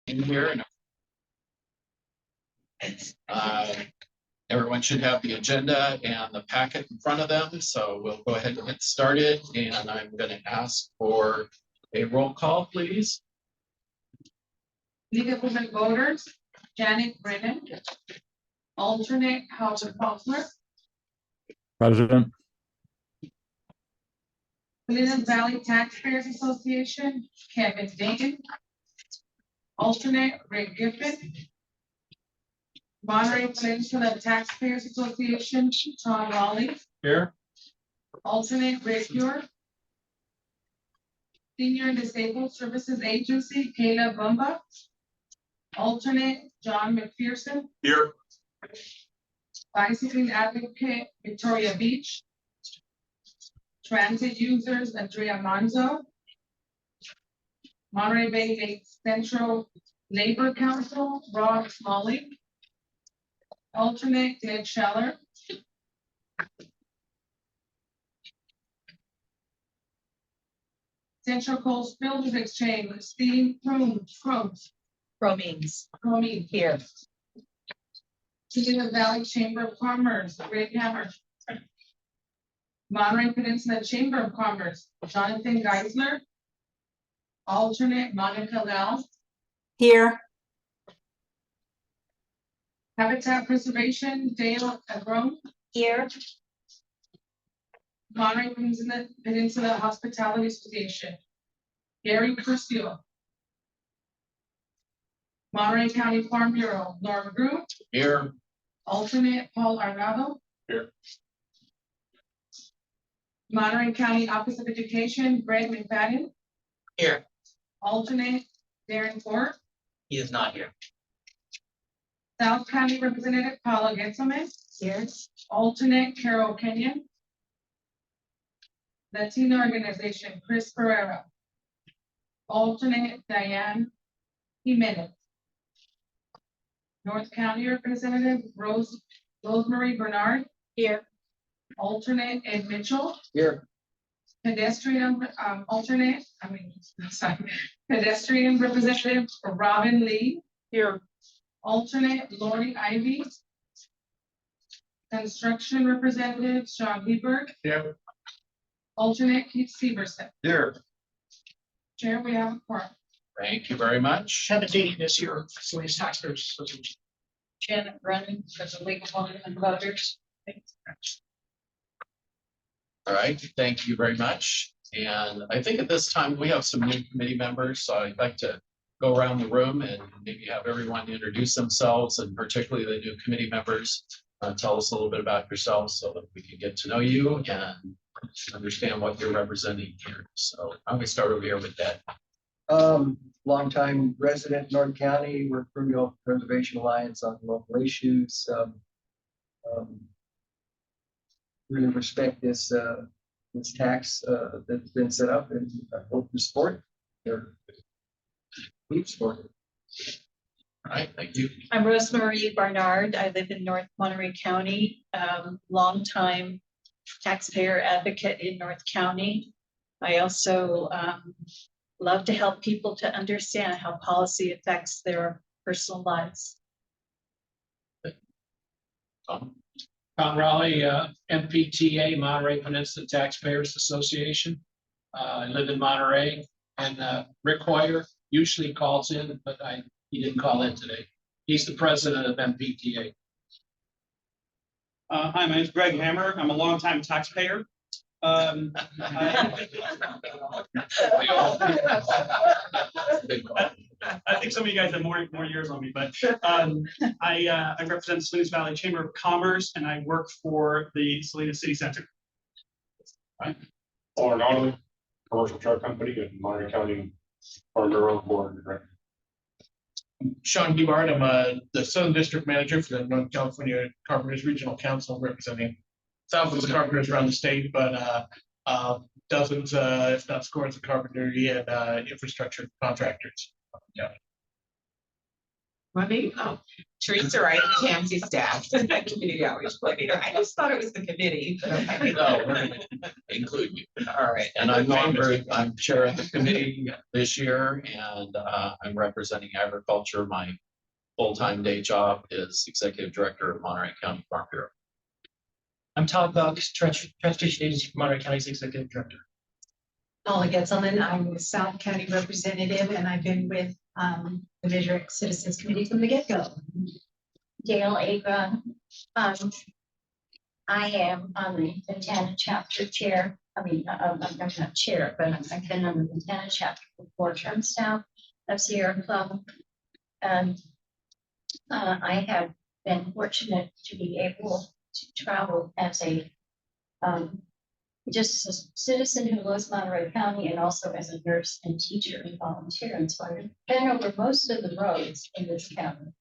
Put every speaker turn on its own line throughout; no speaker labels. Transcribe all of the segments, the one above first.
in here. Everyone should have the agenda and the packet in front of them, so we'll go ahead and get started. And I'm going to ask for a roll call, please.
League of Women Voters, Janet Brennan. Alternate, Howard Faulkner.
President.
Salinas Valley Taxpayers Association, Kevin Dagan. Alternate, Rick Giffen. Monterey Peninsula Taxpayers Association, Tom Raleigh.
Here.
Alternate, Rick York. Senior and Disabled Services Agency, Kayla Bumba. Alternate, John McPherson.
Here.
Bicycling Advocate, Victoria Beach. Transit Users, Andrea Manzo. Monterey Bay Central Labor Council, Rob Smalley. Alternate, Ted Scheller. Central Coast Builders Exchange, Steve Cromines here. Salinas Valley Chamber of Commerce, Rick Hammer. Monterey Peninsula Chamber of Commerce, Jonathan Geisler. Alternate, Monica Lau.
Here.
Habitat Preservation, Dale Agron.
Here.
Monterey Peninsula Hospitality Association, Gary Curcio. Monterey County Farm Bureau, Norm Group.
Here.
Alternate, Paul Arnado.
Here.
Monterey County Office of Education, Brett McFadden.
Here.
Alternate, Darren Ford.
He is not here.
South County Representative Paula Getzelman.
Here.
Alternate, Carol Kenyon. Latino Organization, Chris Ferreira. Alternate, Diane Jimenez. North County Representative, Rosemary Bernard.
Here.
Alternate, Ed Mitchell.
Here.
Pedestrian, Pedestrian Representative, Robin Lee.
Here.
Alternate, Lori Ivy. Construction Representative, Sean Hebert.
Here.
Alternate, Keith Severson.
Here.
Chair, we have a quorum.
Thank you very much.
17 this year, Salinas Taxpayers Association.
Janet Brennan, as a League of Women Voters.
All right, thank you very much. And I think at this time we have some new committee members, so I'd like to go around the room and maybe have everyone introduce themselves, and particularly the new committee members. Tell us a little bit about yourselves so that we can get to know you and understand what you're representing here. So I'm going to start over here with that.
Longtime resident in Norton County, work for the Preservation Alliance on local issues. Really respect this tax that's been set up, and I hope to support it. We support it.
All right, thank you.
I'm Rosemary Barnard. I live in North Monterey County, longtime taxpayer advocate in North County. I also love to help people to understand how policy affects their personal lives.
Tom
Raleigh, MPTA, Monterey Peninsula Taxpayers Association. I live in Monterey, and Rick Hoyer usually calls in, but he didn't call in today. He's the president of MPTA.
Hi, my name is Greg Hammer. I'm a longtime taxpayer. I think some of you guys have more years on me, but I represent the Salinas Valley Chamber of Commerce, and I work for the Salinas City Center.
Paul Arnado, commercial truck company in Monterey County Farm Bureau Board.
Sean Gebart, I'm the Southern District Manager for the Northern California Carpenters Regional Council, representing thousands of carpenters around the state, but dozens, if not scores, of carpentry and infrastructure contractors. Yeah.
Money, Teresa Wright, Tansy staff, community outreach coordinator. I just thought it was the committee. But okay.
No, we're gonna include you.
All right.
And I'm chair of the committee this year, and I'm representing agriculture. My full-time day job is executive director of Monterey County Farm Bureau.
I'm Todd Bucks, Transportation Agency for Monterey County's Executive Director.
Paula Getzelman, I'm the South County representative, and I've been with the Measure X Citizens Committee from the get-go.
Dale Abram. I am on the Montana chapter chair. I mean, I'm not chair, but I've been on the Montana chapter for 4 terms now of Sierra Club. And I have been fortunate to be able to travel as a just a citizen who loves Monterey County and also as a nurse and teacher and volunteer. And so I've been over most of the roads in this county.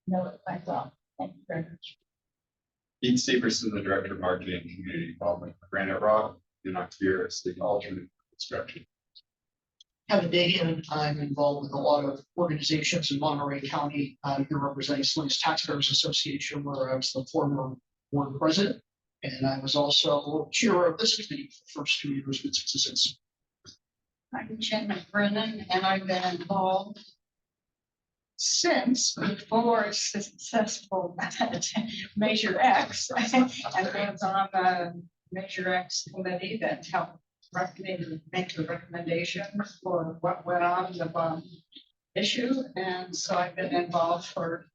Know it quite well. Thank you very much.
Dean Severson, the Director of Marketing and Community Involvement for Granite Rock, Enoch Fear is the alternate construction.
Kevin Dagan, I'm involved with a lot of organizations in Monterey County. Here representing Salinas Taxpayers Association, where I was the former board president. And I was also chair of this committee for the first 2 years with citizens.
I'm Jen McBrennan, and I've been involved since before successful Measure X. I was on the Measure X committee that helped make the recommendation for what went on the issue. And so I've been involved for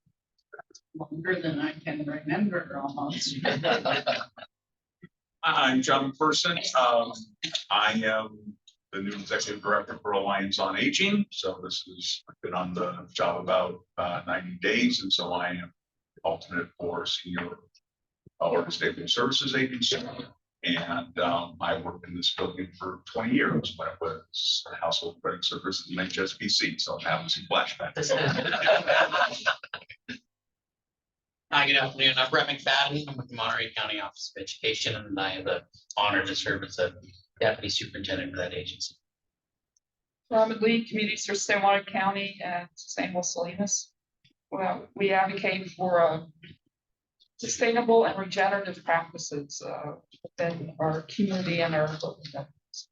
longer than I can remember almost.
I'm John McPherson. I am the new executive director for Alliance on Aging. So this is, I've been on the job about 90 days. And so I am alternate for senior organizational services agency. And I worked in this building for 20 years when it was household credit services in HSBC. So I'm having some flashbacks.
Hi, good afternoon. I'm Brett McFadden. I'm with the Monterey County Office of Education, and I have the honor to serve as a deputy superintendent for that agency.
Robert Lee, Communities for Stillwater County and Sustainable Salinas. Well, we advocate for sustainable and regenerative practices within our community and our local governments.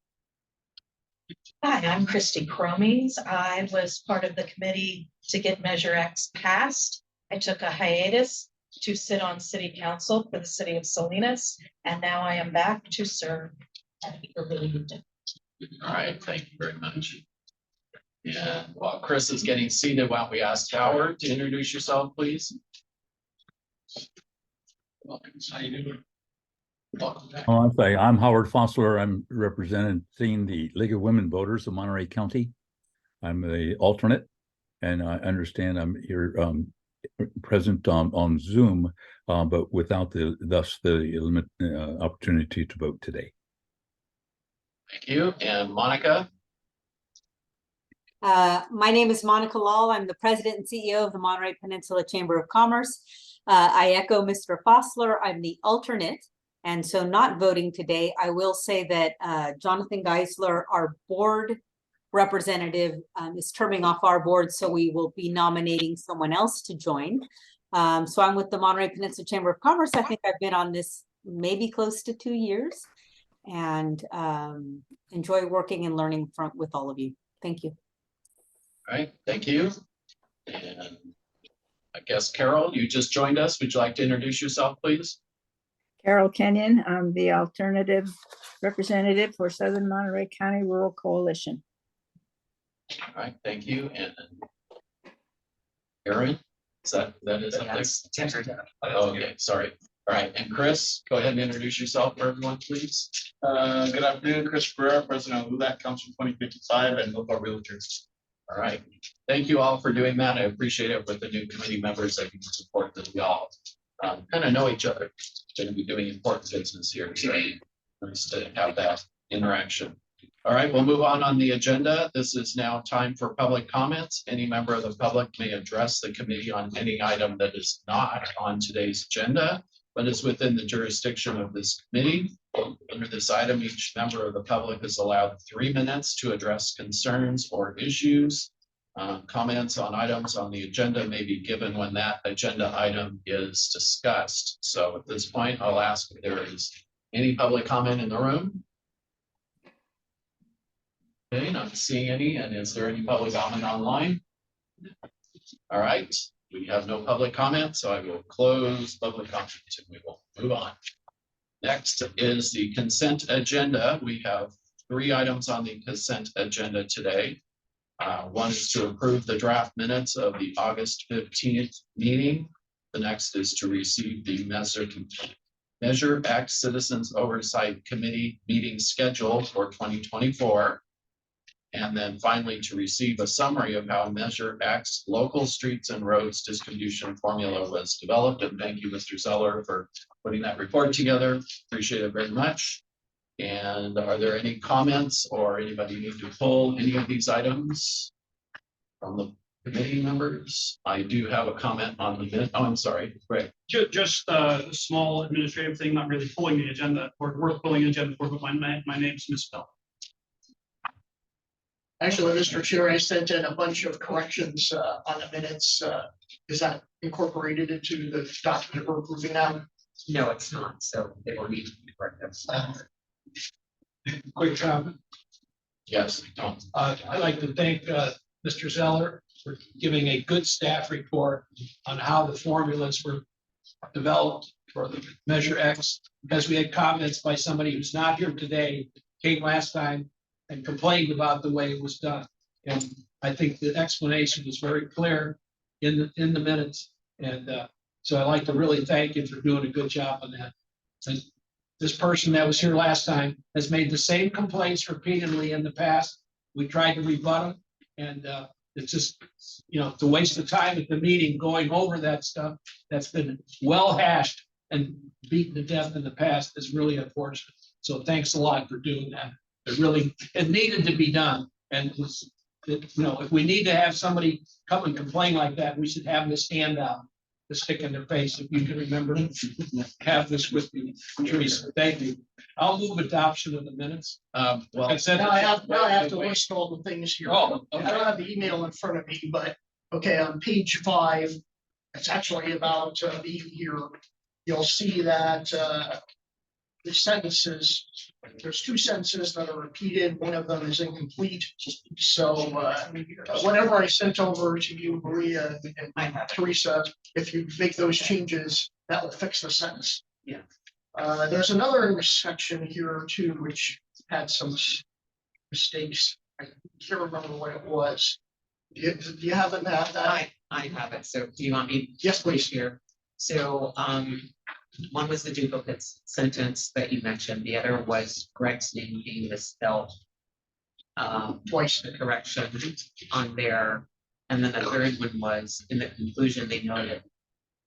Hi, I'm Christy Cromings. I was part of the committee to get Measure X passed. I took a hiatus to sit on city council for the city of Salinas, and now I am back to serve at the relieved.
All right, thank you very much. And while Chris is getting seated, why don't we ask Howard to introduce yourself, please?
Welcome. How you doing? Welcome back.
I'll say I'm Howard Fossler. I'm representing the League of Women Voters of Monterey County. I'm the alternate, and I understand I'm here present on Zoom, but without the opportunity to vote today.
Thank you. And Monica?
My name is Monica Lal. I'm the president and CEO of the Monterey Peninsula Chamber of Commerce. I echo Mr. Fossler. I'm the alternate, and so not voting today. I will say that Jonathan Geisler, our board representative, is terming off our board, so we will be nominating someone else to join. So I'm with the Monterey Peninsula Chamber of Commerce. I think I've been on this maybe close to 2 years, and enjoy working and learning with all of you. Thank you.
All right, thank you. And I guess Carol, you just joined us. Would you like to introduce yourself, please?
Carol Kenyon, I'm the alternative representative for Southern Monterey County Rural Coalition.
All right, thank you. And Aaron, is that okay, sorry. All right, and Chris, go ahead and introduce yourself for everyone, please.
Good afternoon, Chris Pereira, president of LULAC Council 2055 and local realtors.
All right, thank you all for doing that. I appreciate it with the new committee members. I think it's important that we all kind of know each other. Going to be doing important business here, so nice to have that interaction. All right, we'll move on the agenda. This is now time for public comments. Any member of the public may address the committee on any item that is not on today's agenda, but is within the jurisdiction of this committee. Under this item, each member of the public is allowed 3 minutes to address concerns or issues comments on items on the agenda may be given when that agenda item is discussed. So at this point, I'll ask if there is any public comment in the room. Okay, not seeing any. And is there any public comment online? All right, we have no public comment, so I will close public comment and we will move on. Next is the consent agenda. We have 3 items on the consent agenda today. One is to approve the draft minutes of the August 15th meeting. The next is to receive the Measure X Citizens Oversight Committee meeting schedule for 2024. And then finally, to receive a summary of how Measure X local streets and roads distribution formula was developed. And thank you, Mr. Zeller, for putting that report together. Appreciate it very much. And are there any comments or anybody need to pull any of these items from the committee members? I do have a comment on the minute. Oh, I'm sorry, Greg.
Just a small administrative thing, not really pulling the agenda or worth pulling the agenda for, but my name's misspelled.
Actually, Mr. Chair, I sent in a bunch of corrections on the minutes. Is that incorporated into the document we're approving now?
No, it's not. So they will need to be corrected.
Quick comment.
Yes, Tom.
I'd like to thank Mr. Zeller for giving a good staff report on how the formulas were developed for the Measure X. Because we had comments by somebody who's not here today, came last time and complained about the way it was done. And I think the explanation was very clear in the minutes. And so I'd like to really thank you for doing a good job on that. And this person that was here last time has made the same complaints repeatedly in the past. We tried to rebut them, and it's just, it's a waste of time at the meeting going over that stuff that's been well hashed and beaten to death in the past is really unfortunate. So thanks a lot for doing that. It needed to be done. And if we need to have somebody come and complain like that, we should have this handout to stick in their face. If you can remember, have this with you, Teresa. Thank you. I'll move adoption of the minutes.
Well, I have to list all the things here.
Oh,
I don't have the email in front of me, but okay, on page 5, it's actually about being here. You'll see that the sentences, there's 2 sentences that are repeated. One of them is incomplete. So whatever I sent over to you, Maria and Teresa, if you make those changes, that will fix the sentence.
Yeah.
There's another section here too, which had some mistakes. I can't remember what it was. Do you happen to have that?
I have it. So do you want me?
Yes, please.
Here. So one was the duplicate sentence that you mentioned. The other was Greg's name being misspelled. Twice the correction on there. And then the third one was in the conclusion, they noted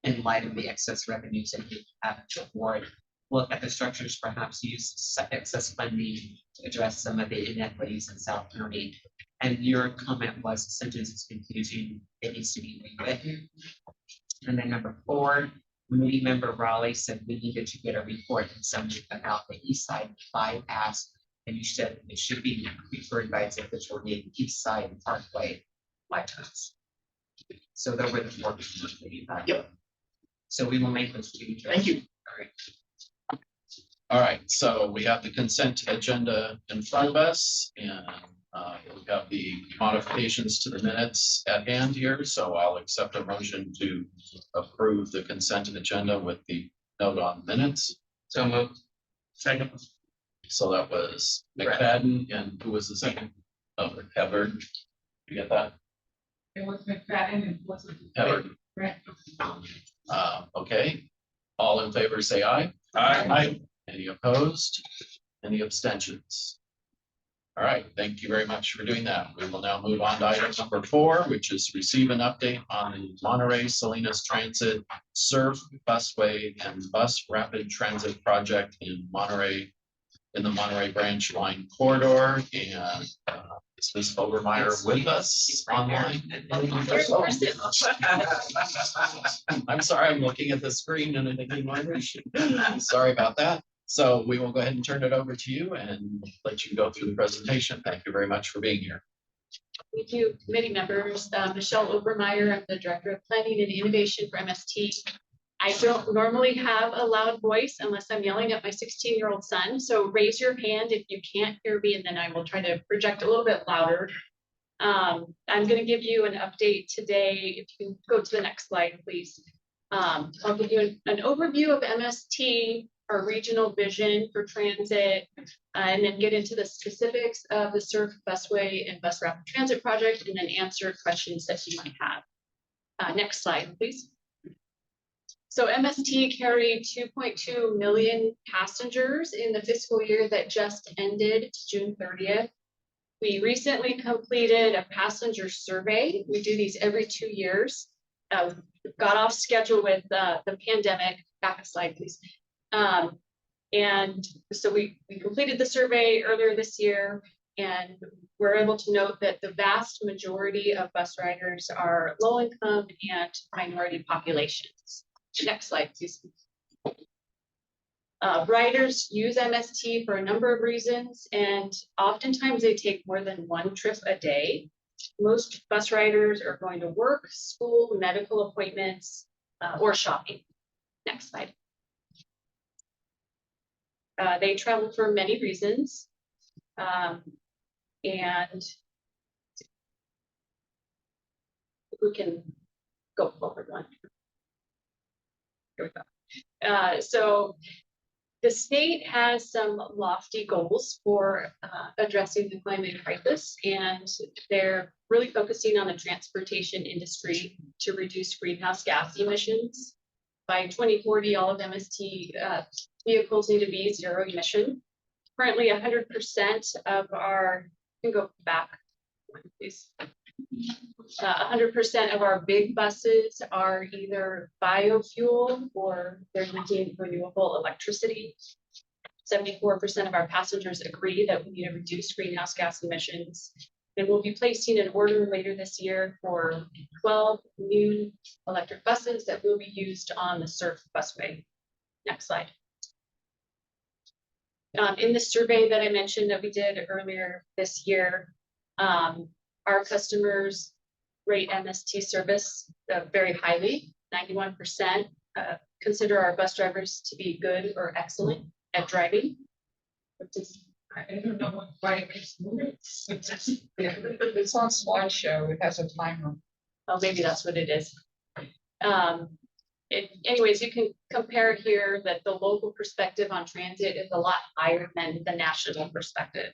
in light of the excess revenues that you have to avoid, look at the structures, perhaps use excess funding to address some of the inequities in South County. And your comment was the sentence is confusing. It needs to be rewritten. And then number 4, committee member Raleigh said we needed to get a report and something about the East Side bypass. And you said it should be referred by its official name, East Side Parkway bypass. So there were the 4 pieces that you had.
Yep.
So we will make those changes.
Thank you.
All right.
All right, so we have the consent agenda in front of us, and we've got the modifications to the minutes at hand here. So I'll accept a motion to approve the consent agenda with the note on minutes.
So moved.
Second.
So that was McFadden, and who was the second? Oh, Hubbard. You get that?
It was McFadden and wasn't.
Hubbard.
Right.
Okay, all in favor, say aye.
Aye.
Any opposed? Any abstentions? All right, thank you very much for doing that. We will now move on to item number 4, which is receive an update on the Monterey Salinas Transit Surf Busway and Bus Rapid Transit Project in Monterey, in the Monterey Branch Line Corridor. And is Ms. Overmeyer with us online? I'm sorry, I'm looking at the screen and I'm thinking, sorry about that. So we will go ahead and turn it over to you and let you go through the presentation. Thank you very much for being here.
Thank you, committee members. Michelle Obermeyer, I'm the Director of Planning and Innovation for MST. I don't normally have a loud voice unless I'm yelling at my 16-year-old son. So raise your hand if you can't hear me, and then I will try to project a little bit louder. I'm going to give you an update today. If you can go to the next slide, please. I'll give you an overview of MST, our regional vision for transit, and then get into the specifics of the SURF busway and bus rapid transit project, and then answer questions that you might have. Next slide, please. So MST carried 2.2 million passengers in the fiscal year that just ended June 30th. We recently completed a passenger survey. We do these every 2 years. Got off schedule with the pandemic. Back a slide, please. And so we completed the survey earlier this year, and we're able to note that the vast majority of bus riders are low income and minority populations. Next slide, please. Riders use MST for a number of reasons, and oftentimes they take more than one trip a day. Most bus riders are going to work, school, medical appointments, or shopping. Next slide. They travel for many reasons, and we can go forward one. Here we go. So the state has some lofty goals for addressing the climate crisis, and they're really focusing on the transportation industry to reduce greenhouse gas emissions. By 2040, all of MST vehicles need to be zero emission. Currently, 100% of our, you can go back, please. 100% of our big buses are either biofuel or they're using renewable electricity. 74% of our passengers agree that we need to reduce greenhouse gas emissions. And we'll be placing an order later this year for 12 new electric buses that will be used on the SURF busway. Next slide. In the survey that I mentioned that we did earlier this year, our customers rate MST service very highly. 91% consider our bus drivers to be good or excellent at driving.
I don't know why it's on slideshow. It has a timer.
Oh, maybe that's what it is. Anyways, you can compare here that the local perspective on transit is a lot higher than the national perspective.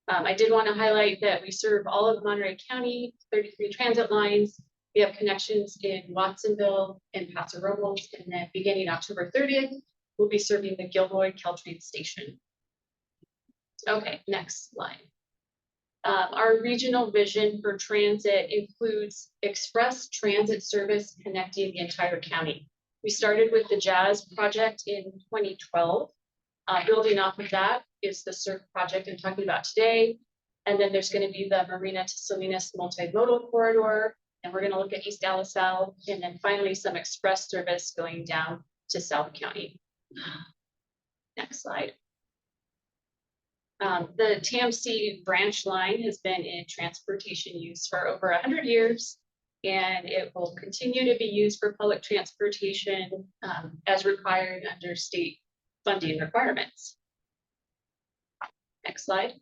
I did want to highlight that we serve all of Monterey County, 33 transit lines. We have connections in Watsonville and Paso Robles, and then beginning October 30th, we'll be serving the Gilroy Caltrain station. Okay, next slide. Our regional vision for transit includes express transit service connecting the entire county. We started with the Jazz project in 2012. Building off of that is the SURF project I'm talking about today. And then there's going to be the Marina to Salinas multimodal corridor. And we're going to look at East Alisal, and then finally some express service going down to South County. Next slide. The TAMC branch line has been in transportation use for over 100 years, and it will continue to be used for public transportation as required under state funding requirements. Next slide.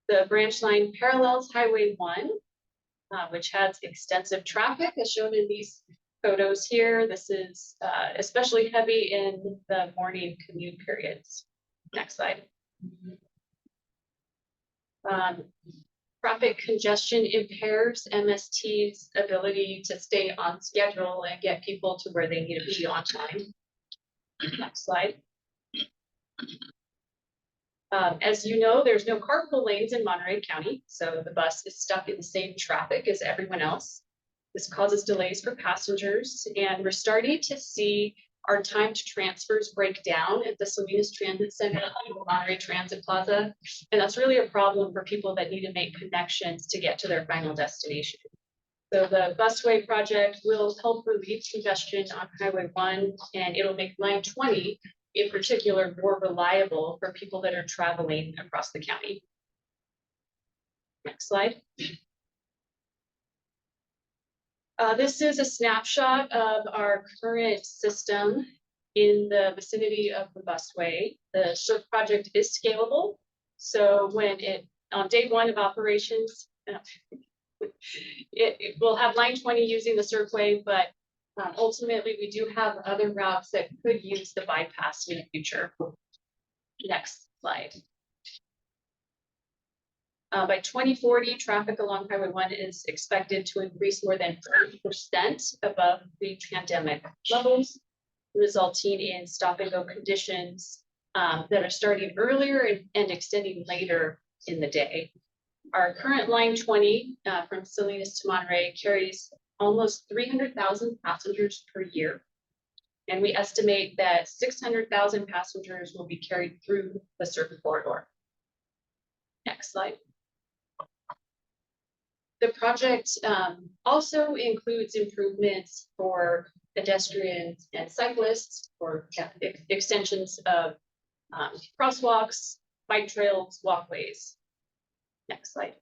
The branch line parallels Highway 1, which has extensive traffic as shown in these photos here. This is especially heavy in the morning commute periods. Next slide. Traffic congestion impairs MST's ability to stay on schedule and get people to where they need to be on time. Next slide. As you know, there's no carpool lanes in Monterey County, so the bus is stuck in the same traffic as everyone else. This causes delays for passengers, and we're starting to see our time to transfers break down at the Salinas Transit Center and Monterey Transit Plaza. And that's really a problem for people that need to make connections to get to their final destination. So the busway project will help relieve congestion on Highway 1, and it'll make line 20 in particular more reliable for people that are traveling across the county. Next slide. This is a snapshot of our current system in the vicinity of the busway. The SERP project is scalable. So on day one of operations, it will have line 20 using the SERP, but ultimately we do have other routes that could use the bypass in the future. Next slide. By 2040, traffic along Highway 1 is expected to increase more than 30% above pre-pandemic levels, resulting in stop-and-go conditions that are starting earlier and extending later in the day. Our current line 20 from Salinas to Monterey carries almost 300,000 passengers per year. And we estimate that 600,000 passengers will be carried through the SERP corridor. Next slide. The project also includes improvements for pedestrians and cyclists, for extensions of crosswalks, bike trails, walkways. Next slide.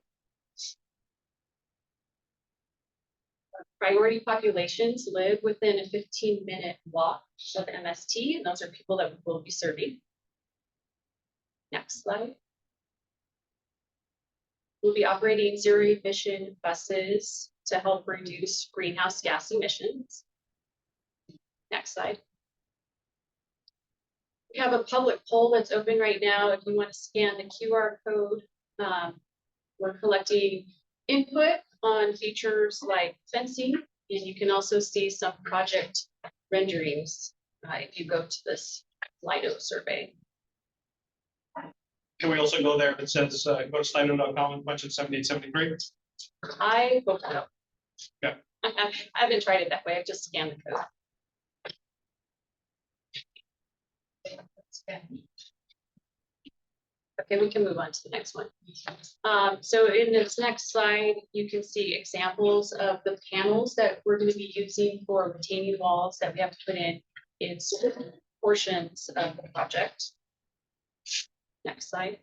Priority populations live within a 15-minute walk of MST, and those are people that we will be serving. Next slide. We'll be operating zero-emission buses to help reduce greenhouse gas emissions. Next slide. We have a public poll that's open right now. If you want to scan the QR code, we're collecting input on features like fencing, and you can also see some project renderings if you go to this Lido survey.
Can we also go there? It says, go to slido.com and punch in 7873.
I hope so.
Yeah.
I haven't tried it that way. I've just scanned the code. Okay, we can move on to the next one. So in this next slide, you can see examples of the panels that we're going to be using for retaining walls that we have to put in certain portions of the project. Next slide.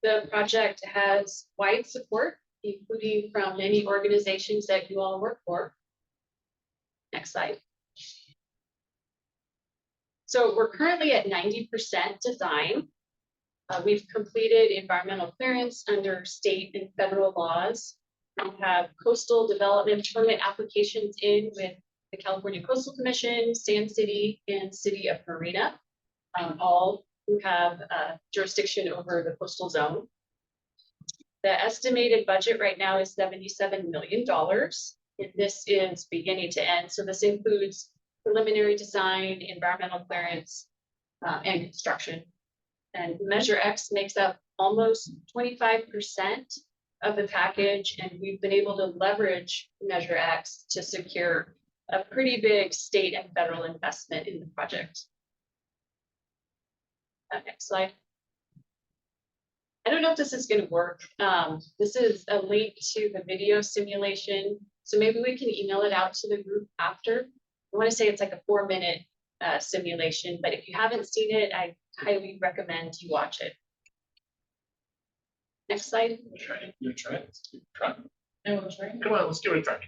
The project has wide support, including from many organizations that you all work for. Next slide. So we're currently at 90% design. We've completed environmental clearance under state and federal laws. We have coastal development permit applications in with the California Coastal Commission, Sand City, and City of Marina, all who have jurisdiction over the coastal zone. The estimated budget right now is $77 million. And this is beginning to end. So this includes preliminary design, environmental clearance, and construction. And Measure X makes up almost 25% of the package, and we've been able to leverage Measure X to secure a pretty big state and federal investment in the project. Next slide. I don't know if this is going to work. This is a link to the video simulation, so maybe we can email it out to the group after. I want to say it's like a 4-minute simulation, but if you haven't seen it, I highly recommend you watch it. Next slide.
You try it. Try it.
No, let's try it.
Come on, let's give it a try.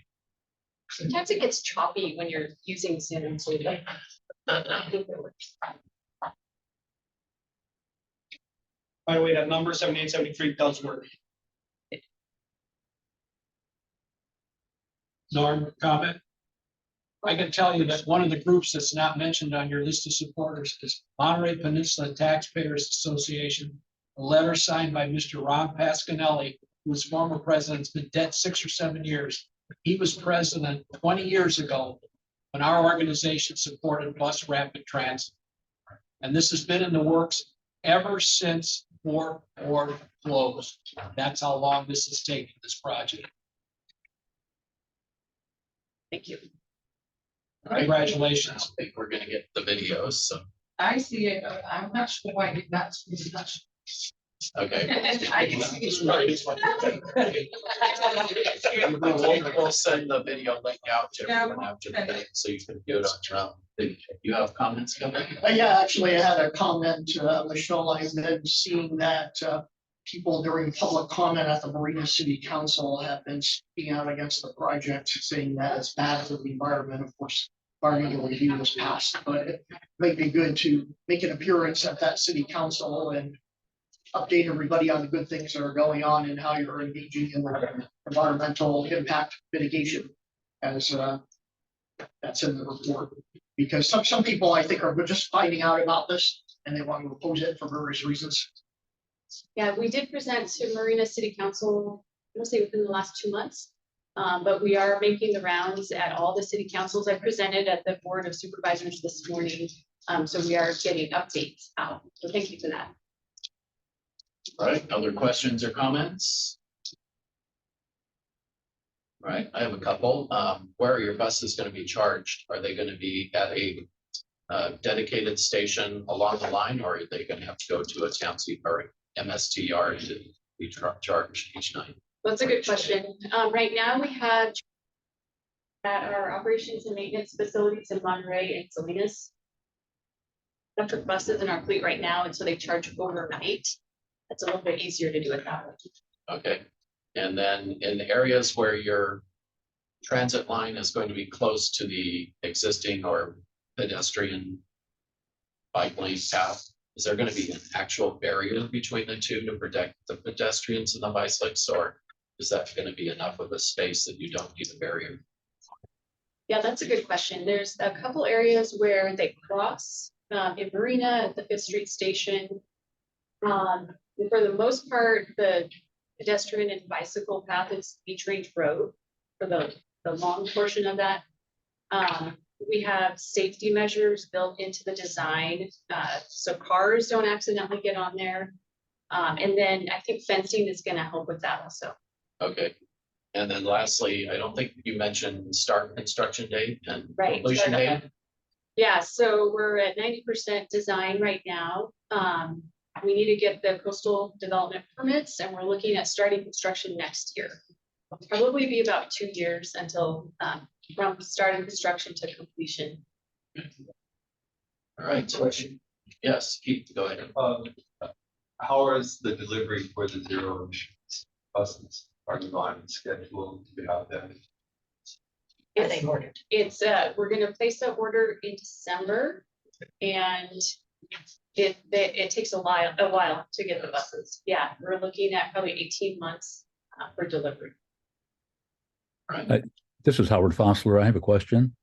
Sometimes it gets choppy when you're using Zoom. So
By the way, that number 7873 does work.
Norm, comment? I can tell you that one of the groups that's not mentioned on your list of supporters is Monterey Peninsula Taxpayers Association, a letter signed by Mr. Ron Pasquinelli, who was former president, has been dead 6 or 7 years. He was president 20 years ago when our organization supported bus rapid transit. And this has been in the works ever since Fort Worth closed. That's how long this has taken, this project.
thank you.
Congratulations.
I think we're gonna get the videos, so,
I see it. I'm not sure why did not see it.
okay.
I can see it.
We'll send the video link out to everyone after the meeting, so you can do it on your own. You have comments, Kevin?
Yeah, actually, I had a comment, Michelle. I've been seeing that people during public comment at the Marina City Council have been speaking out against the project, saying that it's bad for the environment. Of course, environmental review was passed, but it might be good to make an appearance at that city council and update everybody on the good things that are going on and how you're engaging in the environmental impact mitigation as that's in the report. Because some people, I think, are just finding out about this and they want to oppose it for various reasons.
Yeah, we did present to Marina City Council, I would say within the last 2 months. But we are making the rounds at all the city councils. I presented at the Board of Supervisors this morning. So we are getting updates out. So thank you for that.
All right, other questions or comments? All right, I have a couple. Where are your buses going to be charged? Are they going to be at a dedicated station along the line, or are they going to have to go to a Townsend or MSTR to be charged each night?
That's a good question. Right now we have at our operations and maintenance facilities in Monterey and Salinas electric buses in our fleet right now, and so they charge overnight. It's a little bit easier to do it that way.
Okay, and then in the areas where your transit line is going to be close to the existing or pedestrian bike lane path, is there going to be an actual barrier between the two to protect the pedestrians and the bicyclists, or is that going to be enough of a space that you don't need a barrier?
Yeah, that's a good question. There's a couple areas where they cross in Marina at the 5th Street station. For the most part, the pedestrian and bicycle path is Beach Range Road for the long portion of that. We have safety measures built into the design, so cars don't accidentally get on there. And then I think fencing is going to help with that also.
Okay, and then lastly, I don't think you mentioned start construction date and
Right.
completion date.
Yeah, so we're at 90% design right now. We need to get the coastal development permits, and we're looking at starting construction next year. It'll probably be about 2 years until from starting construction to completion.
All right, question. Yes, Keith, go ahead.
How is the delivery for the zero emissions buses? Are you on schedule to have them?
It's we're gonna place the order in December, and it takes a while to get the buses. Yeah, we're looking at probably 18 months for delivery.
This is Howard Fossler. I have a question.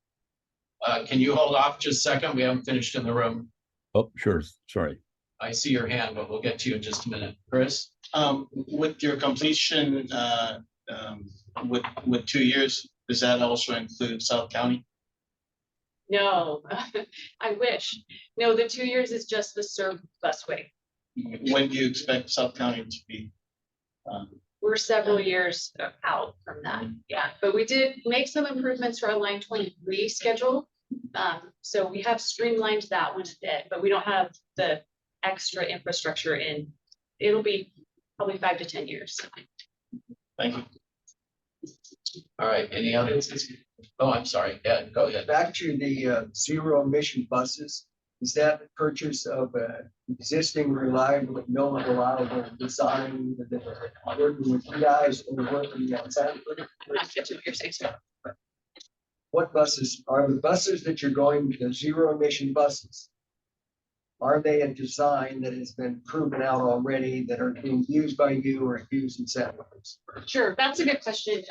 Can you hold off just a second? We haven't finished in the room.
Oh, sure. Sorry.
I see your hand, but we'll get to you in just a minute. Chris?
With your completion, with 2 years, does that also include South County?
No, I wish. No, the 2 years is just the served busway.
When do you expect South County to be?
We're several years out from that, yeah, but we did make some improvements to our line 23 schedule. So we have streamlined that one a bit, but we don't have the extra infrastructure in. It'll be probably 5 to 10 years.
Thank you.
All right, any others? Oh, I'm sorry. Yeah, go ahead.
Back to the zero emission buses. Is that the purchase of existing reliable, known reliable design that working with you guys or working outside? What buses are the buses that you're going to, the zero emission buses? Are they a design that has been proven out already that are being used by you or used in settlements?
Sure, that's a good question.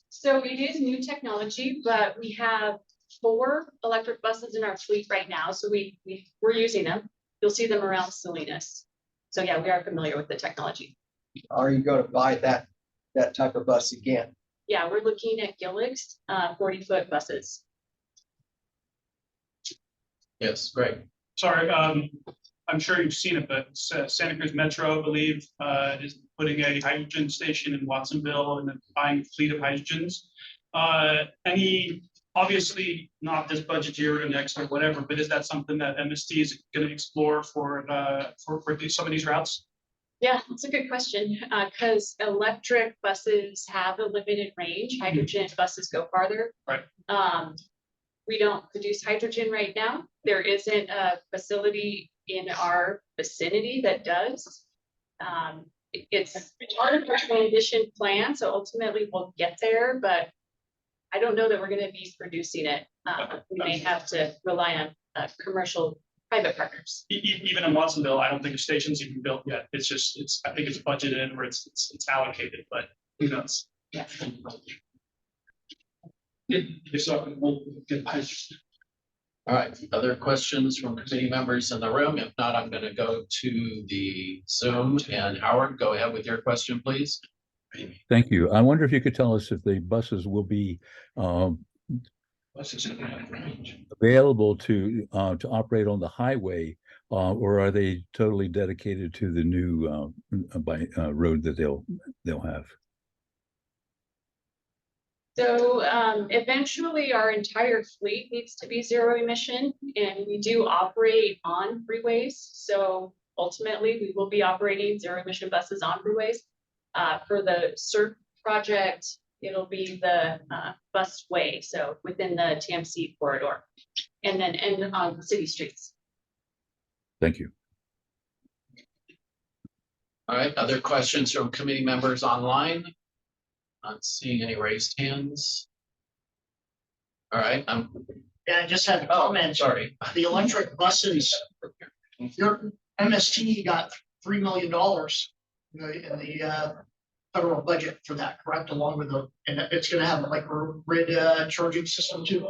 So it is new technology, but we have 4 electric buses in our fleet right now. So we're using them. You'll see them around Salinas. So yeah, we are familiar with the technology.
Are you going to buy that type of bus again?
Yeah, we're looking at Gillig's 40-foot buses.
Yes, great.
Sorry, I'm sure you've seen it, but Santa Cruz Metro, I believe, is putting a hydrogen station in Watsonville and then buying a fleet of hydrogens. Obviously not this budget year or next or whatever, but is that something that MST is going to explore for some of these routes?
Yeah, that's a good question, because electric buses have a limited range. Hydrogen buses go farther.
Right.
We don't produce hydrogen right now. There isn't a facility in our vicinity that does. it's part of our transition plan, so ultimately we'll get there, but I don't know that we're gonna be producing it. We may have to rely on commercial private partners.
Even in Watsonville, I don't think a station's even built yet. It's just, I think it's budgeted or it's allocated, but who knows?
Yeah.
If so, we'll get.
All right, other questions from committee members in the room? If not, I'm gonna go to the Zoom, and Howard, go ahead with your question, please.
Thank you. I wonder if you could tell us if the buses will be available to operate on the highway, or are they totally dedicated to the new road that they'll have?
So eventually our entire fleet needs to be zero emission, and we do operate on freeways. So ultimately we will be operating zero emission buses on freeways. For the CERT project, it'll be the busway, so within the TMC corridor, and then on city streets.
Thank you.
All right, other questions from committee members online? Not seeing any raised hands. All right,
Yeah, I just had a comment.
sorry.
The electric buses, your MST got $3 million in the federal budget for that, correct? Along with and it's gonna have like a grid charging system too.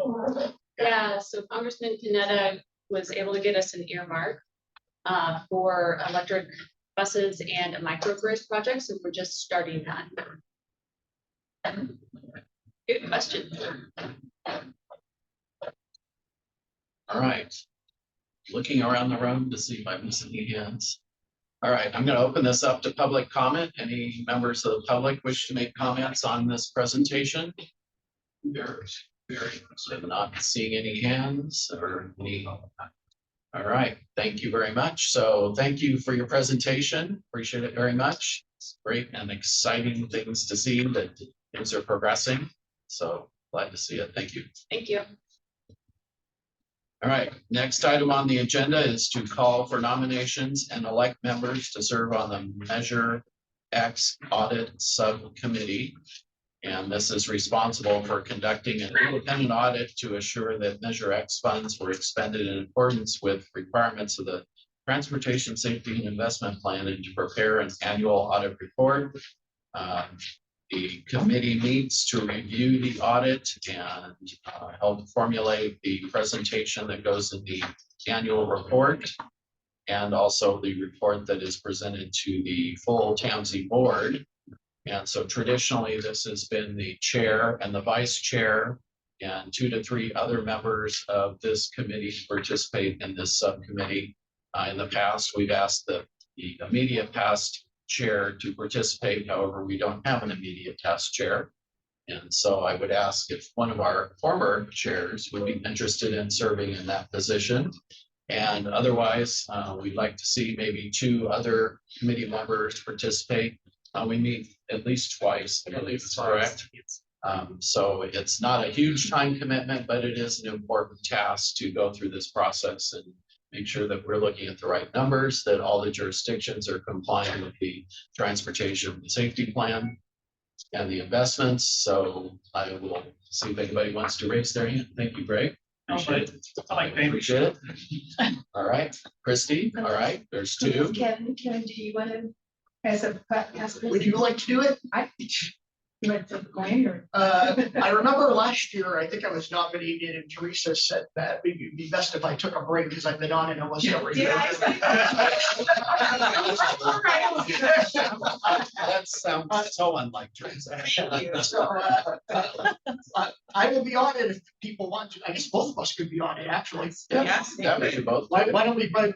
Yeah, so Congressman Panetta was able to get us an earmark for electric buses and a microgrid project, so we're just starting that. Good question.
All right. Looking around the room to see if I miss any hands. All right, I'm going to open this up to public comment. Any members of the public wish to make comments on this presentation? I'm not seeing any hands or any. All right, thank you very much. So thank you for your presentation. Appreciate it very much. It's great and exciting things to see that things are progressing. So glad to see it. Thank you.
Thank you.
All right, next item on the agenda is to call for nominations and elect members to serve on the Measure X Audit Subcommittee. And this is responsible for conducting an independent audit to assure that Measure X funds were expended in accordance with requirements of the Transportation Safety and Investment Plan, and to prepare an annual audit report. The committee needs to review the audit and help formulate the presentation that goes in the annual report, and also the report that is presented to the full TAMSI board. And so traditionally, this has been the chair and the vice chair and 2 to 3 other members of this committee to participate in this subcommittee. In the past, we've asked the immediate past chair to participate. However, we don't have an immediate past chair. And so I would ask if one of our former chairs would be interested in serving in that position. And otherwise, we'd like to see maybe 2 other committee members participate. We meet at least twice, I believe it's correct. So it's not a huge time commitment, but it is an important task to go through this process and make sure that we're looking at the right numbers, that all the jurisdictions are compliant with the transportation safety plan and the investments. So I will see if anybody wants to raise their hand. Thank you, Greg. Appreciate it. Appreciate it. All right, Christy. All right, there's 2.
Kevin, do you want to?
Would you like to do it?
You want to going or?
I remember last year, I think I was nominated and Teresa said that it would be best if I took a break because I've been on it almost every year.
That sounds so unlike Teresa.
So, I will be on it if people want to. I guess both of us could be on it, actually.
Yeah, we should both.
Why don't we bring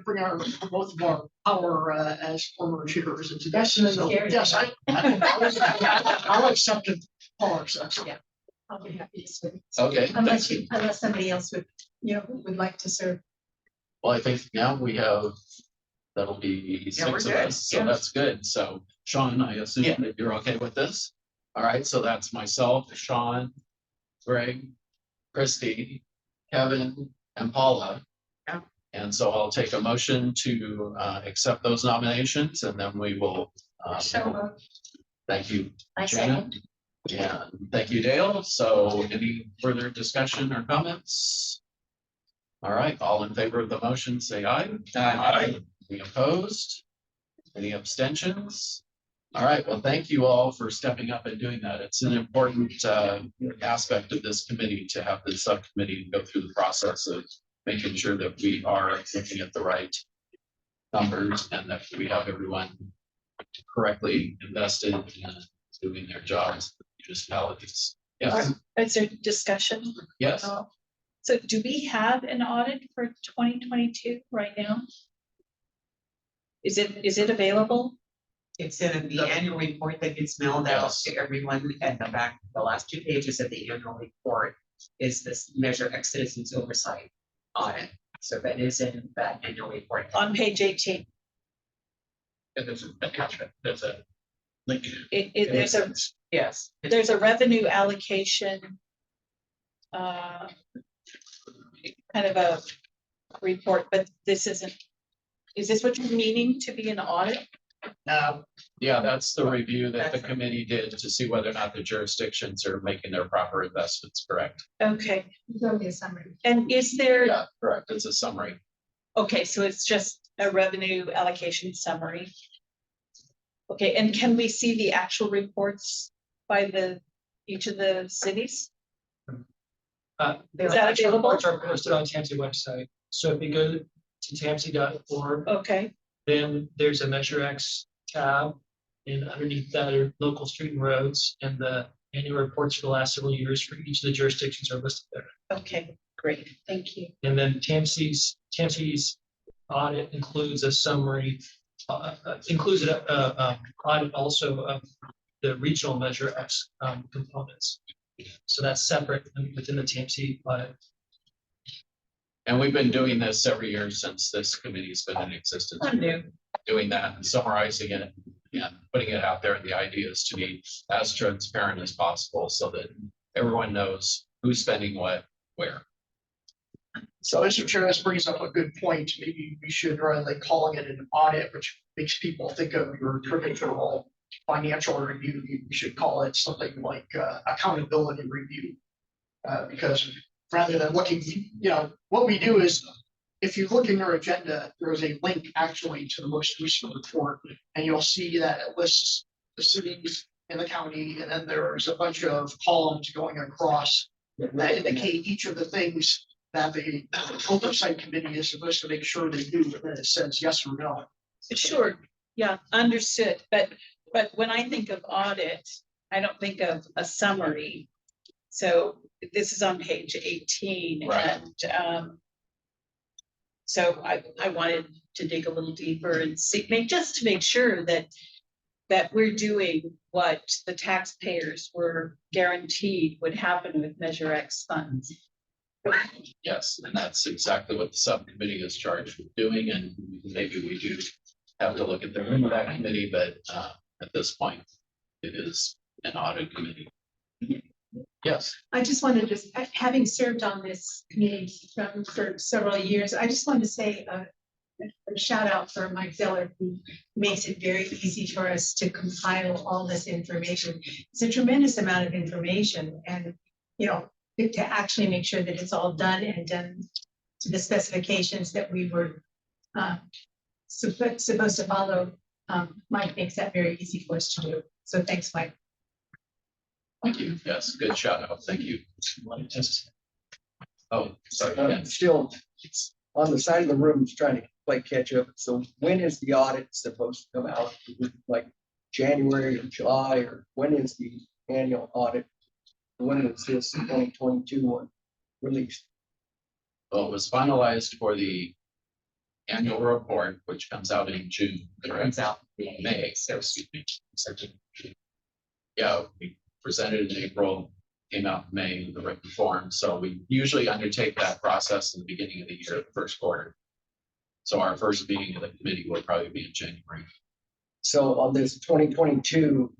both of our power as former chairs into this? So, yes, I'll accept it.
Yeah. I'll be happy to serve.
Okay.
Unless somebody else would like to serve.
Well, I think now we have, that'll be 6 of us, so that's good. So Sean, I assume that you're okay with this? All right, so that's myself, Sean, Greg, Christy, Kevin, and Paula.
Yeah.
And so I'll take a motion to accept those nominations, and then we will Um, Thank you,
I
Janet. And thank you, Dale. So any further discussion or comments? All right, all in favor of the motion, say aye. Aye. Any opposed? Any abstentions? All right, well, thank you all for stepping up and doing that. It's an important aspect of this committee to have the subcommittee go through the process of making sure that we are looking at the right numbers and that we have everyone correctly invested in doing their jobs, municipalities. Yes,
Is there discussion?
yes.
So do we have an audit for 2022 right now? Is it available?
It's in the annual report that gets mailed out
Yes.
to everyone at the back, the last 2 pages of the annual report is this Measure X Citizens Oversight audit. So that is in that annual report.
On page 18.
And there's an attachment, there's a link.
Yes.
There's a revenue allocation. Kind of a report, but this isn't. Is this what you're meaning to be an audit?
Yeah, that's the review that the committee did to see whether or not the jurisdictions are making their proper investments, correct?
Okay.
a summary.
And is there?
Yeah, correct. It's a summary.
Okay, so it's just a revenue allocation summary. Okay, and can we see the actual reports by each of the cities? Is that available?
Reports are posted on TAMSI website. So if you go to tamsi.org,
Okay,
then there's a Measure X tab. And underneath that are local street and roads, and the annual reports for the last several years for each of the jurisdictions are listed there.
okay, great, thank you.
And then TAMSI's audit includes a summary, includes an audit also of the regional Measure X components. So that's separate within the TAMSI audit.
And we've been doing this every year since this committee's been in existence.
I knew.
Doing that and summarizing it and putting it out there. And the idea is to be as transparent as possible so that everyone knows who's spending what, where.
So, Mr. Chair, this brings up a good point. Maybe we should, rather than calling it an audit, which makes people think of your traditional financial review, we should call it something like accountability review. Because rather than looking, what we do is, if you look in your agenda, there is a link actually to the most recent report, and you'll see that it lists the cities in the county, and then there's a bunch of columns going across that indicate each of the things that the oversight committee is supposed to make sure they do, and then it says yes or no.
Sure, yeah, understood, but when I think of audit, I don't think of a summary. So this is on page 18,
Right.
and so I wanted to dig a little deeper and see, just to make sure that we're doing what the taxpayers were guaranteed would happen with Measure X funds.
Yes, and that's exactly what the subcommittee is charged with doing, and maybe we do have to look at the room of that committee, but at this point, it is an audit committee. Yes,
I just wanted to, having served on this committee for several years, I just wanted to say a shout out for Mike Zeller, who makes it very easy for us to compile all this information. It's a tremendous amount of information, and, to actually make sure that it's all done and done to the specifications that we were supposed to follow. Mike makes that very easy for us to do. So thanks, Mike.
thank you. Yes, good shout out. Thank you. Oh, sorry.
I'm still on the side of the room trying to play catch up. So when is the audit supposed to come out? Is it like January or July, or when is the annual audit? When is this 2022 one released?
Well, it was finalized for the annual report, which comes out in June.
It comes out
May, so excuse me. Yeah, we presented in April, came out in May in the written form. So we usually undertake that process in the beginning of the year, the first quarter. So our first meeting of the committee will probably be in January.
So on this 2022,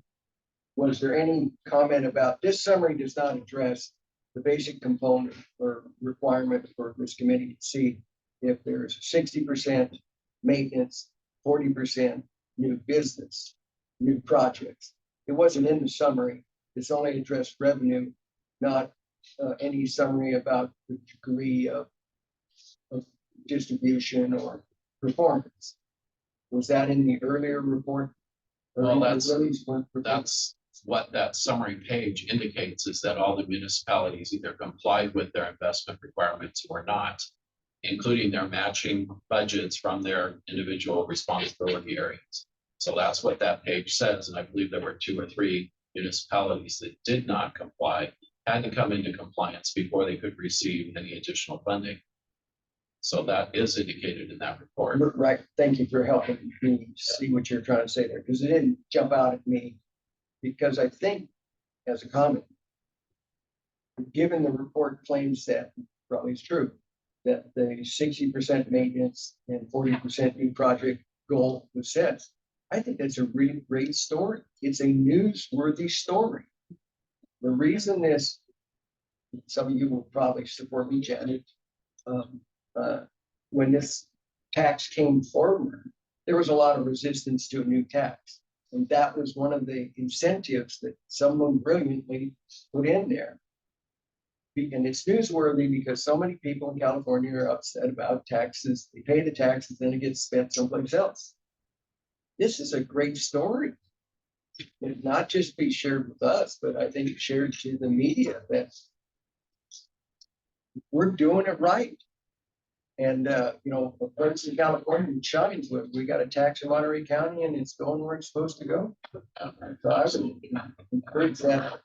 was there any comment about, this summary does not address the basic component or requirement for this committee to see if there's 60% maintenance, 40% new business. new projects. It wasn't in the summary. It's only addressed revenue, not any summary about the degree of distribution or performance. Was that in the earlier report?
Well, that's
Release one?
what that summary page indicates, is that all the municipalities either complied with their investment requirements or not, including their matching budgets from their individual responsibility areas. So that's what that page says, and I believe there were 2 or 3 municipalities that did not comply, had to come into compliance before they could receive any additional funding. So that is indicated in that report.
Right, thank you for helping me see what you're trying to say there, because it didn't jump out at me. Because I think, as a comment, given the report claims that, probably is true, that the 60% maintenance and 40% new project goal was set. I think that's a really great story. It's a newsworthy story. The reason this, some of you will probably support me, Janet, when this tax came forward, there was a lot of resistance to a new tax. And that was one of the incentives that someone brilliantly put in there. And it's newsworthy because so many people in California are upset about taxes. They pay the taxes, then it gets spent someplace else. This is a great story. It not just be shared with us, but I think shared to the media that we're doing it right. And, you know, for instance, in California, shines with, we got a tax in Monterey County and it's going where it's supposed to go. So I would encourage that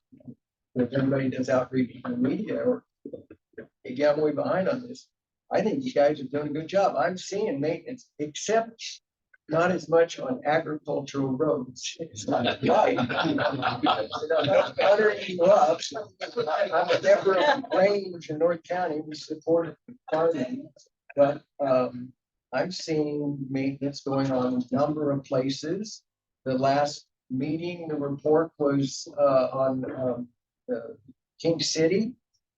if everybody does outreach in the media or maybe I'm way behind on this. I think you guys are doing a good job. I'm seeing maintenance, except not as much on agricultural roads. It's not right. I'm a member of Range in North County. We support farming. But I'm seeing maintenance going on a number of places. The last meeting, the report was on King City.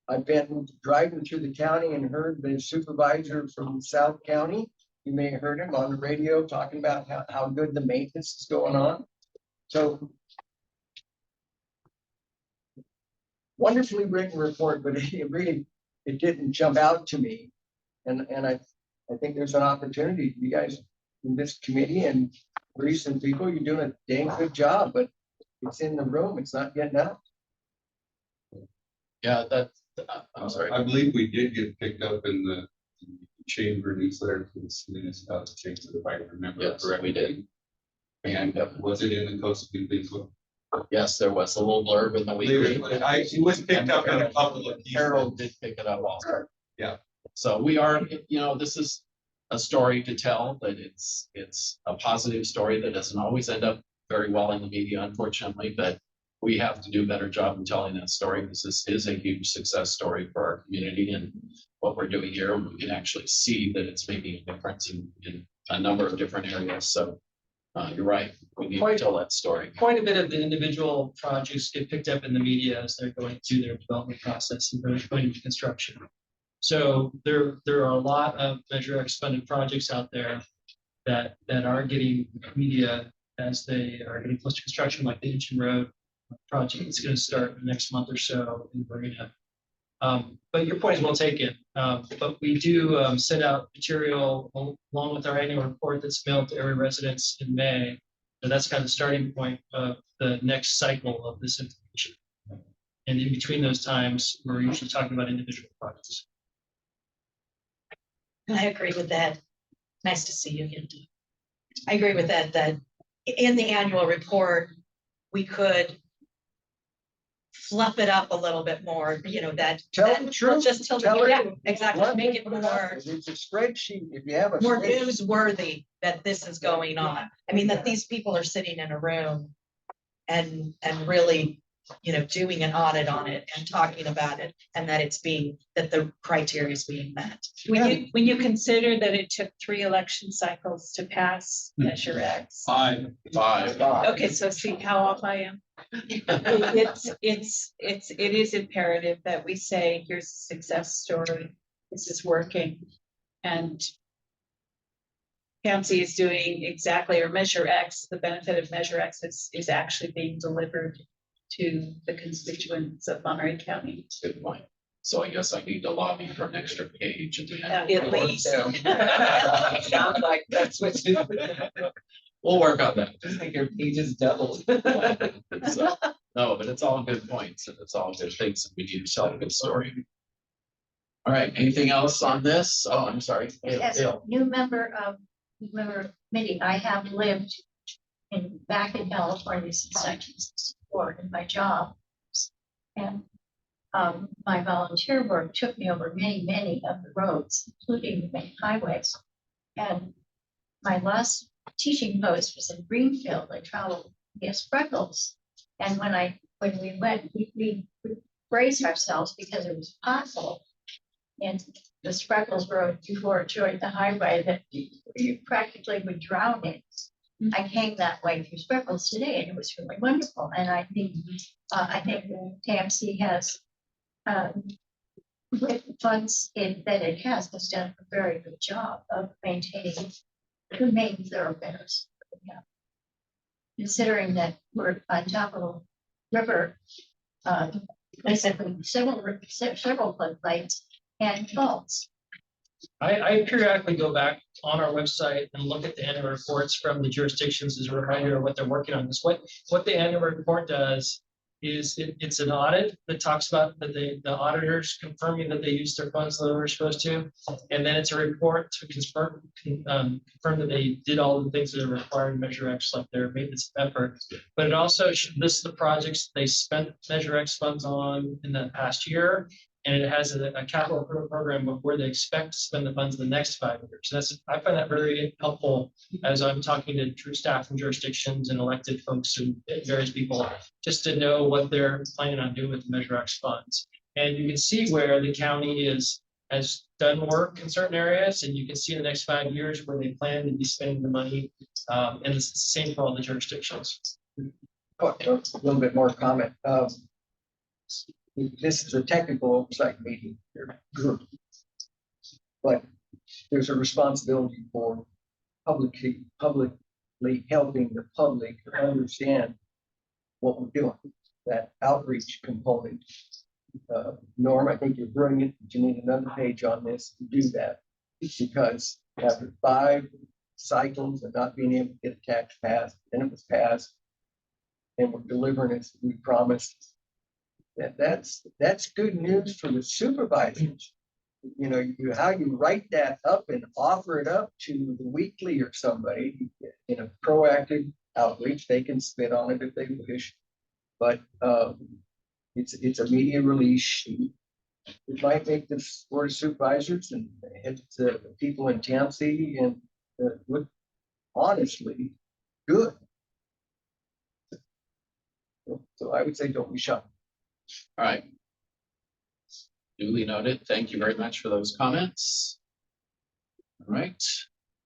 I've been driving through the county and heard the supervisor from South County. You may have heard him on the radio talking about how good the maintenance is going on. So wonderfully written report, but it didn't jump out to me. And I think there's an opportunity for you guys in this committee and recent people, you're doing a dang good job, but it's in the room, it's not getting out.
Yeah, that's, I'm sorry.
I believe we did get picked up in the chamber newsletter for the municipality change, if I remember correctly.
We did.
And was it in the Coastal Big Book?
Yes, there was a little blurb in the weekly.
It was picked up in a couple of pieces.
Harold did pick it up also.
Yeah.
So we are, you know, this is a story to tell, but it's a positive story that doesn't always end up very well in the media, unfortunately, but we have to do a better job in telling that story because this is a huge success story for our community and what we're doing here. We can actually see that it's making a difference in a number of different areas. So you're right. We need to tell that story.
Quite a bit of the individual projects get picked up in the media as they're going through their development process and going into construction. So there are a lot of Measure X funded projects out there that are getting media as they are getting close to construction, like the Engine Road project. It's going to start in the next month or so in Marina. But your point is well taken. But we do send out material along with our annual report that's mailed to every residence in May. So that's kind of the starting point of the next cycle of this information. And in between those times, we're usually talking about individual projects.
I agree with that. Nice to see you again. I agree with that, that in the annual report, we could fluff it up a little bit more, you know, that.
Tell
that,
the truth.
Just tell
Tell
the,
it.
yeah, exactly, make it more.
It's a spreadsheet. If you have a
More
spreadsheet.
newsworthy that this is going on. I mean, that these people are sitting in a room and really, you know, doing an audit on it and talking about it and that it's being, that the criteria is being met.
When you consider that it took 3 election cycles to pass Measure X.
Five.
Okay, so see how off I am. It is imperative that we say, here's a success story. This is working. And County is doing exactly, or Measure X, the benefit of Measure X is actually being delivered to the constituents of Monterey County.
Good point. So I guess I need to lobby for an extra page at the end.
At least.
Sounds like that's what you.
We'll work on that.
Just think your pages doubled.
So, no, but it's all good points and it's all good things that we need to tell a good story. All right, anything else on this? Oh, I'm sorry.
As a new member of committee, I have lived back in California since 1964 in my job. And my volunteer work took me over many of the roads, including the main highways. And my last teaching post was in Greenfield. I traveled via Spreckles. And when we went, we braced ourselves because it was pothole. And the Spreckles Road before it joined the highway that you practically would drown in. I came that way through Spreckles today, and it was really wonderful. And I think TAMC has, with the funds that it has done a very good job of maintaining the main thoroughfares. Yeah. Considering that we're on top of a river, basically several floodplains and faults.
I periodically go back on our website and look at the annual reports from the jurisdictions as a reminder of what they're working on. This what the annual report does is it's an audit that talks about that the auditors confirming that they used their funds that they were supposed to, and then it's a report to confirm that they did all the things that are required in Measure X, like their maintenance effort. But it also lists the projects they spent Measure X funds on in the past year. And it has a capital improvement program of where they expect to spend the funds in the next 5 years. I find that very helpful as I'm talking to true staff from jurisdictions and elected folks and various people, just to know what they're planning on doing with the Measure X funds. And you can see where the county has done work in certain areas, and you can see in the next 5 years where they plan to be spending the money. And it's the same for all the jurisdictions.
Oh, a little bit more comment. This is a technical oversight meeting here, but there's a responsibility for publicly helping the public understand what we're doing, that outreach component. Norm, I think you're brilliant, but you need another page on this to do that, because after 5 cycles of not being able to get a tax passed, then it was passed, and we're delivering as we promised. That's good news for the supervisors. You know, how you write that up and offer it up to the weekly or somebody in a proactive outreach. They can spit on it if they wish, but it's a media release sheet. It might make the board of supervisors and the people in TAMC and look honestly good. So I would say don't be shocked.
All right. Duly noted. Thank you very much for those comments. All right.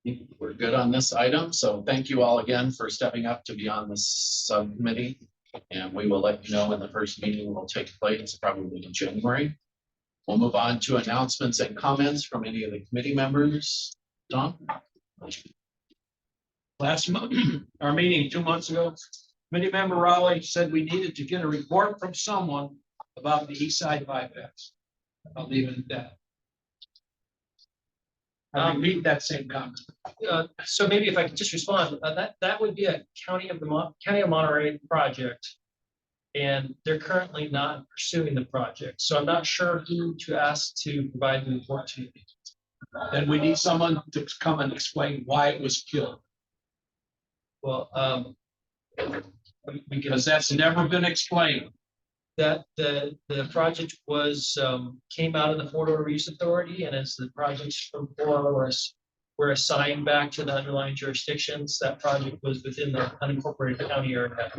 I think we're good on this item. So thank you all again for stepping up to be on this subcommittee. And we will let you know when the first meeting will take place, probably in January. We'll move on to announcements and comments from any of the committee members. Don?
Last month, our meeting 2 months ago, committee member Raleigh said we needed to get a report from someone about the east side bypass. I'll leave it at that. I repeat that same comment.
So maybe if I could just respond, that would be a County of Monterey project. And they're currently not pursuing the project. So I'm not sure who to ask to provide the report to.
Then we need someone to come and explain why it was killed.
Well,
because that's never been explained.
That the project was came out of the Fort Ord Reuse Authority, and as the projects from Fort Ord were assigned back to the underlying jurisdictions, that project was within the unincorporated county area.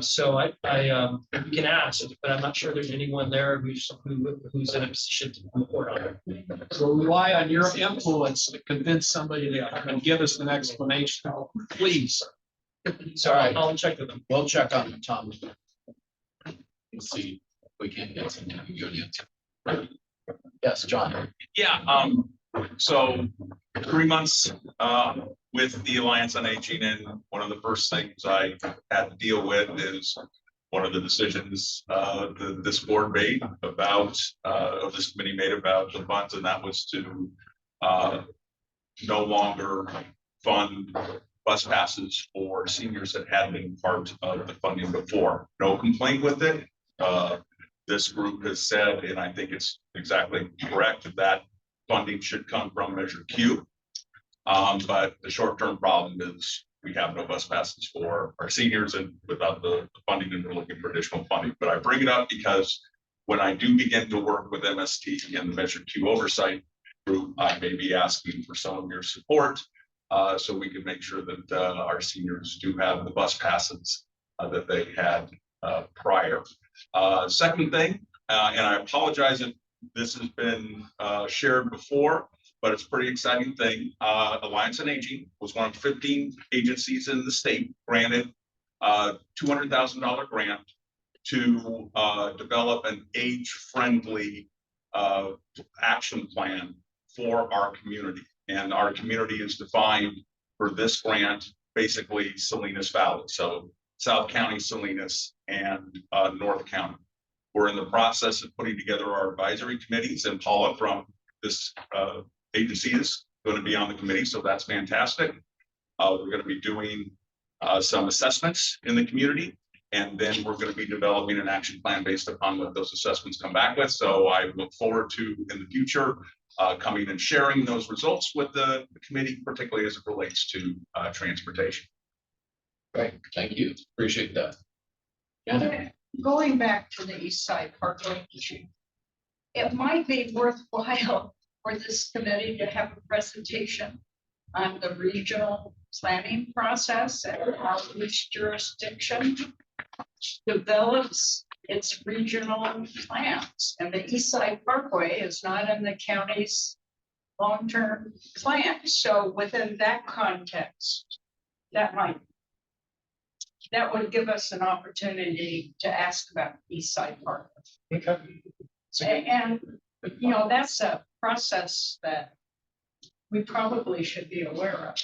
So you can ask, but I'm not sure there's anyone there who's in a position to report on it.
So rely on your influence to convince somebody to come and give us an explanation, please.
So I'll check with them.
We'll check on them, Tom. We'll see if we can get some good answer. Yes, John.
Yeah, so 3 months, with the Alliance on Aging, and one of the first things I had to deal with is one of the decisions that this board made about, or this committee made about the funds, and that was to no longer fund bus passes for seniors that had been part of the funding before. No complaint with it. This group has said, and I think it's exactly correct, that funding should come from Measure Q. But the short-term problem is we have no bus passes for our seniors, and without the funding, and we're looking for additional funding. But I bring it up because when I do begin to work with MST and the Measure Q Oversight group, I may be asking for some of your support so we can make sure that our seniors do have the bus passes that they had prior. Second thing, and I apologize if this has been shared before, but it's a pretty exciting thing. Alliance on Aging was one of 15 agencies in the state granted $200,000 grant to develop an age-friendly action plan for our community. And our community is defined for this grant, basically Salinas Valley. So South County, Salinas, and North County. We're in the process of putting together our advisory committees, and Paula from this agency is going to be on the committee, so that's fantastic. We're going to be doing some assessments in the community, and then we're going to be developing an action plan based upon what those assessments come back with. So I look forward to, in the future, coming and sharing those results with the committee, particularly as it relates to transportation.
Right, thank you, appreciate that. Yeah.
Going back to the East Side Parkway issue, it might be worthwhile for this committee to have a presentation on the regional planning process and how each jurisdiction develops its regional plans. And the East Side Parkway is not in the county's long-term plan. So within that context, that would give us an opportunity to ask about East Side Parkway.
Okay.
And, you know, that's a process that we probably should be aware of.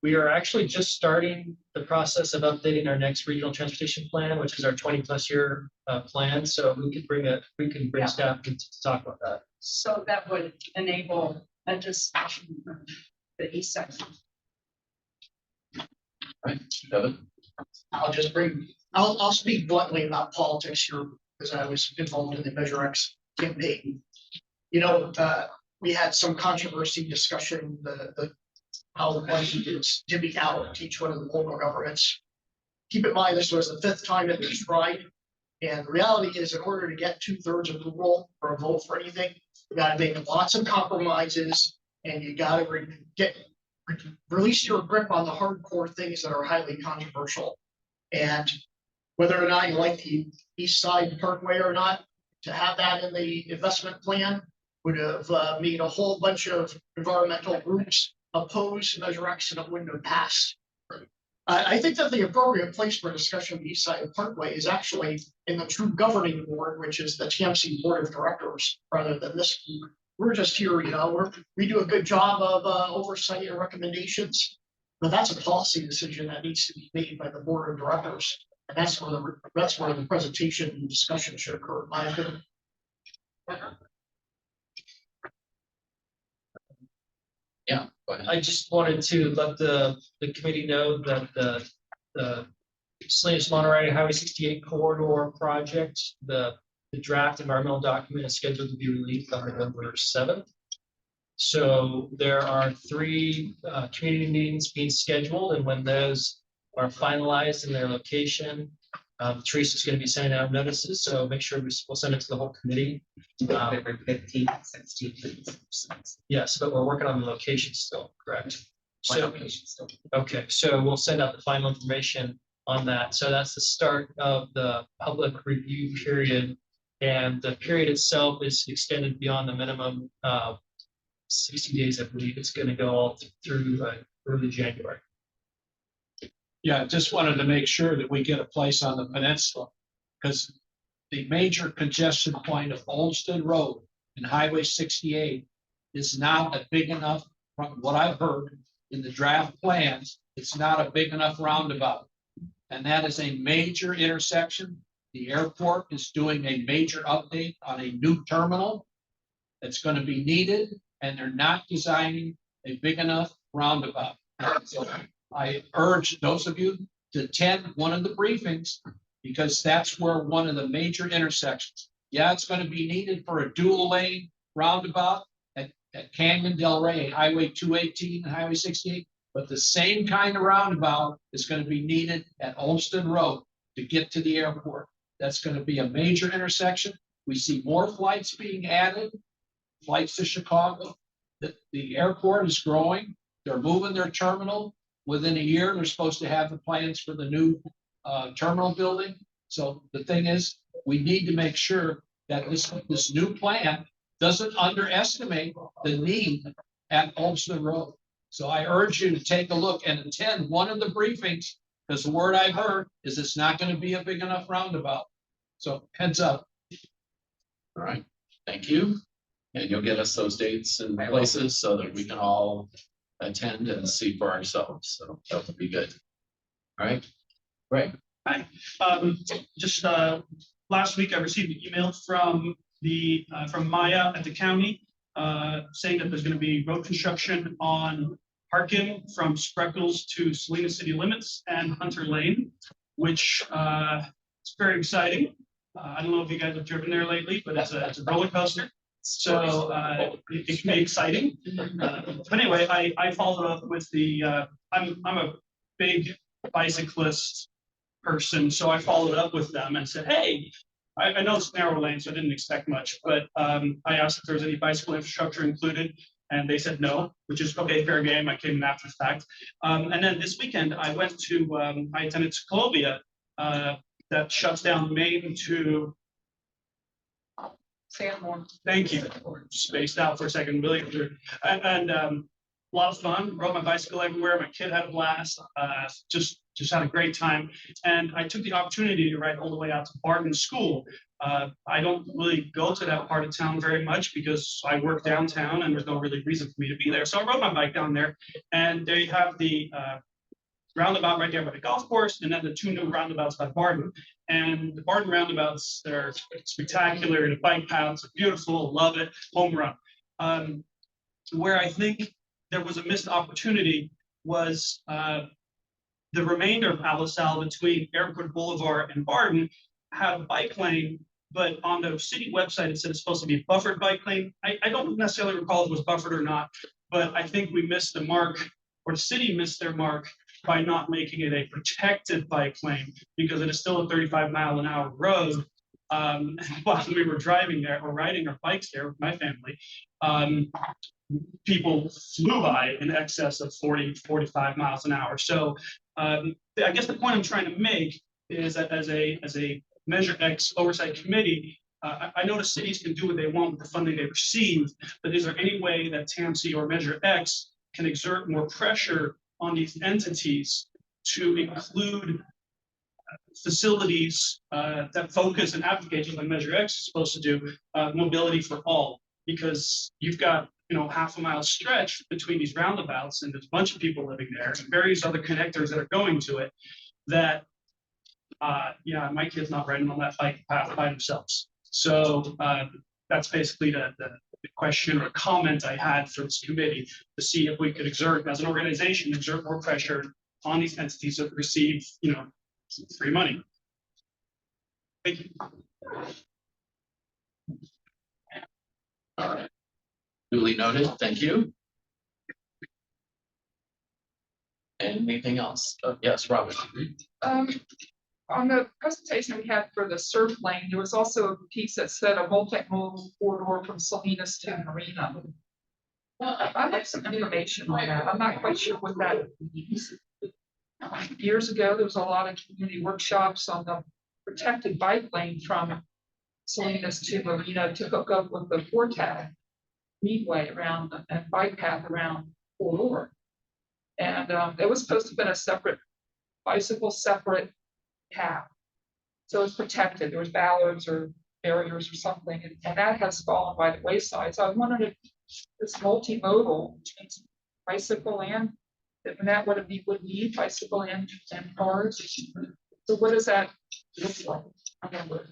We are actually just starting the process of updating our next regional transportation plan, which is our 20+ year plan. So we could bring staff to talk about that.
So that would enable a discussion of the East Side.
Right, Kevin?
I'll speak bluntly about politics here because I was involved in the Measure X campaign. You know, we had some controversy discussion how the money is divvied out to each one of the local governments. Keep in mind, this was the 5th time it was tried. And the reality is, in order to get 2/3 approval for a vote for anything, you got to make lots of compromises, and you got to release your grip on the hardcore things that are highly controversial. And whether or not you like the East Side Parkway or not, to have that in the investment plan would have made a whole bunch of environmental groups oppose Measure X, and it wouldn't have passed. I think that the appropriate place for discussion of the East Side Parkway is actually in the true governing board, which is the TMC Board of Directors, rather than this group. We're just here, you know, we do a good job of oversight and recommendations, but that's a policy decision that needs to be made by the Board of Directors. And that's where the presentation and discussion should occur, in my opinion.
Yeah, go ahead.
I just wanted to let the committee know that the Salinas Monterey Highway 68 corridor project, the draft environmental document is scheduled to be released on November 7th. So there are 3 community meetings being scheduled, and when those are finalized in their location, Teresa's going to be sending out notices, so make sure we'll send it to the whole committee.
November 15th, 16th.
Yes, but we're working on the location still, correct?
One
So,
location still.
okay, so we'll send out the final information on that. So that's the start of the public review period. And the period itself is extended beyond the minimum 60 days, I believe. It's going to go all through early January.
Yeah, just wanted to make sure that we get a place on the peninsula, because the major congestion point of Olmsted Road and Highway 68 is not a big enough, from what I've heard, in the draft plans, it's not a big enough roundabout. And that is a major intersection. The airport is doing a major update on a new terminal that's going to be needed, and they're not designing a big enough roundabout. So I urge those of you to attend one of the briefings, because that's where one of the major intersections. Yeah, it's going to be needed for a dual lane roundabout at Canyon Del Rey, Highway 218 and Highway 68. But the same kind of roundabout is going to be needed at Olmsted Road to get to the airport. That's going to be a major intersection. We see more flights being added, flights to Chicago. The airport is growing. They're moving their terminal. Within a year, they're supposed to have the plans for the new terminal building. So the thing is, we need to make sure that this new plan doesn't underestimate the need at Olmsted Road. So I urge you to take a look and attend one of the briefings, because the word I've heard is it's not going to be a big enough roundabout. So heads up.
All right, thank you. And you'll get us those dates and places so that we can all attend and see for ourselves. So that would be good. All right, great.
Hi, just last week I received an email from Maya at the county saying that there's going to be road construction on Harkin from Spreckles to Salinas city limits and Hunter Lane, which is very exciting. I don't know if you guys have driven there lately, but it's a roller coaster. So it can be exciting. But anyway, I followed up with I'm a big bicyclist person, so I followed up with them and said, hey, I know it's narrow lane, so I didn't expect much, but I asked if there was any bicycle infrastructure included, and they said no, which is okay, fair game. I came in after the fact. And then this weekend, I attended to Columbia, that shuts down Maine to
Sanborn.
Thank you. Spaced out for a second, really. And a lot of fun. Rode my bicycle everywhere. My kid had a blast. Just had a great time. And I took the opportunity to ride all the way out to Barton School. I don't really go to that part of town very much because I work downtown and there's no really reason for me to be there. So I rode my bike down there, and they have the roundabout right there by the golf course, and then the two new roundabouts by Barton. And the Barton roundabouts, they're spectacular. The bike paths are beautiful, love it, home run. Where I think there was a missed opportunity was the remainder of Alisal between Airport Boulevard and Barton had a bike lane, but on the city website, it said it's supposed to be a buffered bike lane. I don't necessarily recall if it was buffered or not, but I think we missed the mark, or the city missed their mark, by not making it a protected bike lane, because it is still a 35-mile-an-hour road. While we were driving there or riding our bikes there with my family, people flew by in excess of 40, 45 miles an hour. So I guess the point I'm trying to make is that as a Measure X oversight committee, I know the cities can do what they want with the funding they receive, but is there any way that TAMC or Measure X can exert more pressure on these entities to include facilities that focus and advocate, like Measure X is supposed to do, mobility for all? Because you've got half a mile stretch between these roundabouts, and there's a bunch of people living there, and various other connectors that are going to it. That my kid's not riding on that bike path by themselves. So that's basically the question or comment I had for this committee, to see if we could exert, as an organization, more pressure on these entities that receive, free money. Thank you.
All right. Duly noted. Thank you. Anything else? Yes, Robert.
On the presentation we had for the surf lane, there was also a piece that said a multimodal corridor from Salinas to Marina. I'd like some information on that. I'm not quite sure what that means. Years ago, there was a lot of community workshops on the protected bike lane from Salinas to Marina to hook up with the Fortag Speedway around and bike path around corridor. And it was supposed to have been a separate bicycle, separate path. So it's protected. There was ballards or barriers or something, and that has fallen by the wayside. So I wondered if this multimodal, which means bicycle and And that would be bicycle and cars. So what does that look like? I remember.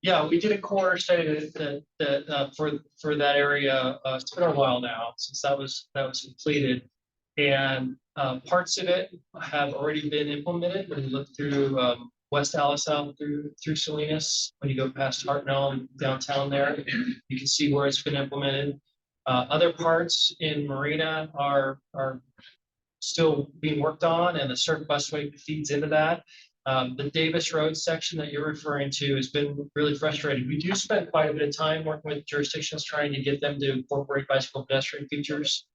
Yeah, we did a corridor study for that area. It's been a while now since that was completed. And parts of it have already been implemented. When you look through West Allentown through Salinas, when you go past Hartnell and downtown there, you can see where it's been implemented. Other parts in Marina are still being worked on, and the certain busway feeds into that. The Davis Road section that you're referring to has been really frustrating. We do spend quite a bit of time working with jurisdictions trying to get them to incorporate bicycle pedestrian features.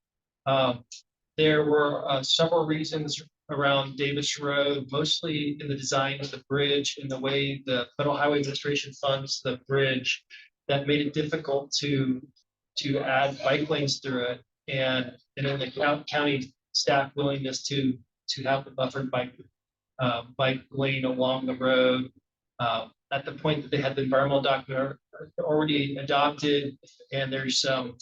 There were several reasons around Davis Road, mostly in the design of the bridge and the way the Federal Highway Administration funds the bridge, that made it difficult to add bike lanes through it. And then the county staff willingness to have the buffered bike lane along the road. At the point that they had the environmental document already adopted, and there's some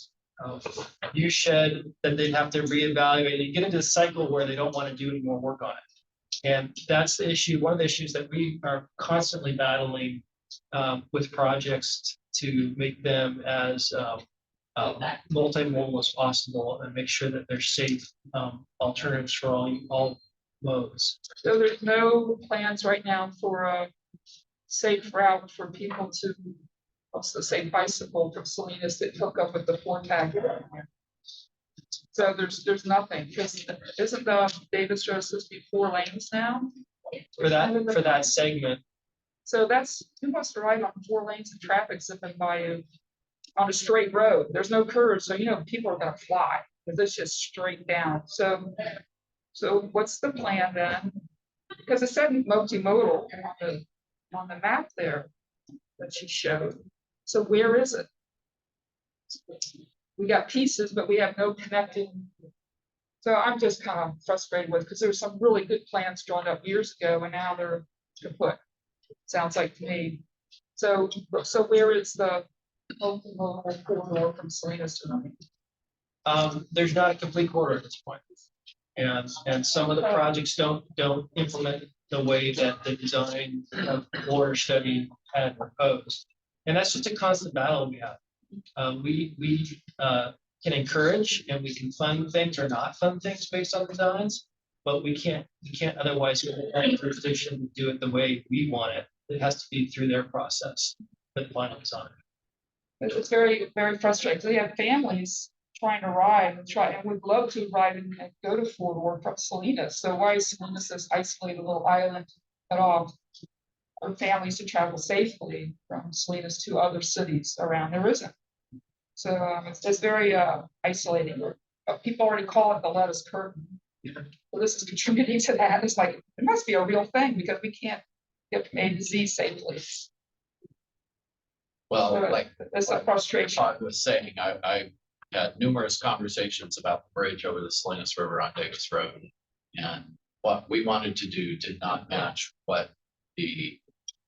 view shed that they'd have to reevaluate. You get into a cycle where they don't want to do any more work on it. And that's the issue, one of the issues that we are constantly battling with projects to make them as multimodal as possible and make sure that they're safe alternatives for all modes.
So there's no plans right now for a safe route for people to, also say bicycle from Salinas that hook up with the four-pack. So there's nothing, because isn't the Davis Road supposed to be 4 lanes now?
For that segment.
So who wants to ride on 4 lanes of traffic zipping by you on a straight road? There's no curves, so people are gonna fly, because it's just straight down. So what's the plan then? Because it said multimodal on the map there that she showed. So where is it? We got pieces, but we have no connecting. So I'm just kind of frustrated with, because there's some really good plans drawn up years ago, and now they're kaput. Sounds like to me. So where is the multimodal corridor from Salinas to Norman?
There's not a complete corridor at this point. And some of the projects don't implement the way that the design of the corridor study had proposed. And that's just a constant battle we have. We can encourage and we can fund things or not fund things based on designs, but we can't otherwise get the jurisdiction to do it the way we want it. It has to be through their process, the final design.
It's very, very frustrating. They have families trying to ride and would love to ride and go to Fort Worth from Salinas. So why is Salinas this isolated little island at all? For families to travel safely from Salinas to other cities around, there isn't. So it's very isolating. People already call it the lettuce curtain. Well, this is contributing to that. It's like, it must be a real thing, because we can't get from A to Z safely.
Well,
So
like
it's a frustration.
I was saying, I had numerous conversations about the bridge over the Salinas River on Davis Road. And what we wanted to do did not match what the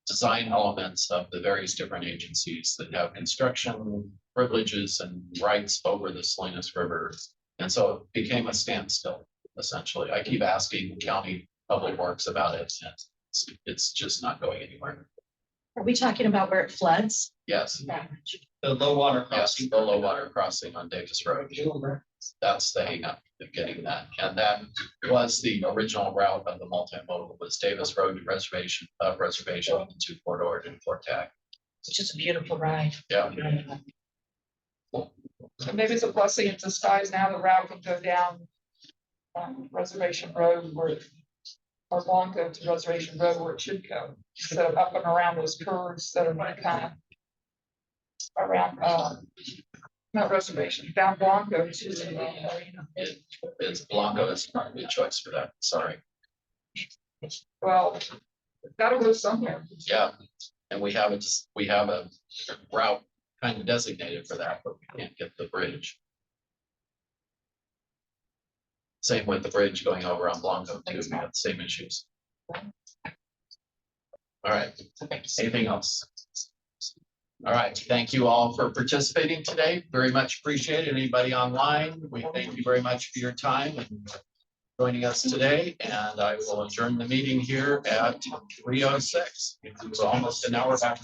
design elements of the various different agencies that have construction privileges and rights over the Salinas River. And so it became a standstill, essentially. I keep asking county public works about it, and it's just not going anywhere.
Are we talking about where it floods?
Yes.
The low water crossing.
Yes, the low water crossing on Davis Road. That's the hang up of getting that. And that was the original route of the multimodal, was Davis Road to Reservation to Fort Ord and Fort Tag.
It's just a beautiful ride.
Yeah.
So maybe it's a blessing in disguise. Now the route can go down Reservation Road or Blanco to Reservation Road where it should go, instead of up and around those curves that are kind of around, not Reservation, down Blanco to
It's Blanco is not a good choice for that. Sorry.
well, it's gotta go somewhere.
Yeah. And we have a route kind of designated for that, but we can't get the bridge. Same with the bridge going over on Blanco too, we have the same issues. All right, anything else? All right, thank you all for participating today. Very much appreciated. Anybody online, we thank you very much for your time, and joining us today, and I will adjourn the meeting here at 3:06. It's almost an hour back.